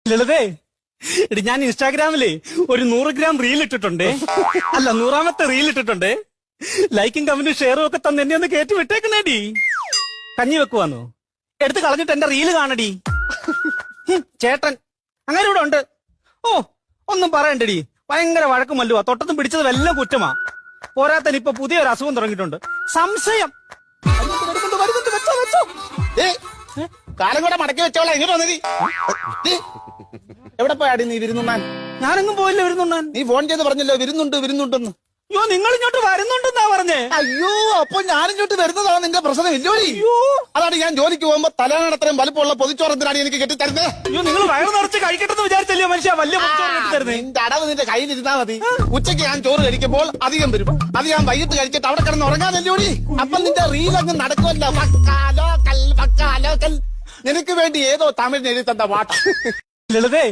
ലളിതേ എടി ഞാൻ ഇൻസ്റ്റാഗ്രാമില് ഒരു 100 ഗ്രാം റീൽ ഇട്ടിട്ടുണ്ട്. അല്ല 100ാമത്തെ റീൽ ഇട്ടിട്ടുണ്ട്. ലൈക്കും കമന്റും ഷെയറും ഒക്കെ തന്നെ എന്നെ ഒന്ന് കയറ്റി വിട്ടേക്കണേടി. കഞ്ഞി വെക്കുവാന്നോ? എടുത്ത് കളഞ്ഞിട്ട് എന്റെ റീല് കാണടി. ചേട്ടൻ അങ്ങനെ ഇവിടെ ഉണ്ട്. ഓ ഒന്നും പറയണ്ടടി, ഭയങ്കര വഴക്കും മല്ലുവാ. തൊട്ടത്തും പിടിച്ചത് വല്ല കുറ്റമാ. പോരാത്തന് ഇപ്പൊ പുതിയൊരു അസുഖം തുടങ്ങിയിട്ടുണ്ട്, സംശയം. കാലം കൂടെ മടക്കി വെച്ചോളാം. എങ്ങനെ വന്നതി എവിടെ പോയാടി നീ വിരുന്നുണ്ണാൻ? ഞാനെങ്ങും പോയില്ല വിരുന്നുണ്ണാൻ. നീ ഫോൺ ചെയ്ത് പറഞ്ഞല്ലോ വിരുന്നുണ്ടെന്ന്. അയ്യോ നിങ്ങൾ ഇങ്ങോട്ട് വരുന്നുണ്ടെന്നാ പറഞ്ഞേ. അയ്യോ അപ്പൊ ഞാനിങ്ങോട്ട് വരുന്നതാണ് നിന്റെ പ്രശ്നം ഇല്ലോടി. അതാണ് ഞാൻ ജോലിക്ക് പോകുമ്പോ തലയാണത്രയും വലുപ്പമുള്ള പൊതിച്ചോറത്തിനാണ് എനിക്ക് കെട്ടിത്തരുന്നത്. അയ്യോ നിങ്ങൾ വയറ് നിറച്ച് കഴിക്കട്ടെന്ന് വിചാരിച്ചല്ലോ മനുഷ്യ വലിയ തരുന്നേ. നിന്റെ അടവ് നിന്റെ കയ്യിലിരുന്നാ മതി. ഉച്ചയ്ക്ക് ഞാൻ ചോറ് കഴിക്കുമ്പോൾ അധികം വരും. അത് ഞാൻ വൈകിട്ട് കഴിച്ചിട്ട് അവിടെ കിടന്ന് ഉറങ്ങാതല്ലോടി. അപ്പൊ നിന്റെ റീൽ അങ്ങ് നടക്കുമല്ലോ. നിനക്ക് വേണ്ടി ഏതോ തമിഴിന് എഴുതി തന്ന പാട്ട. ലളിതേ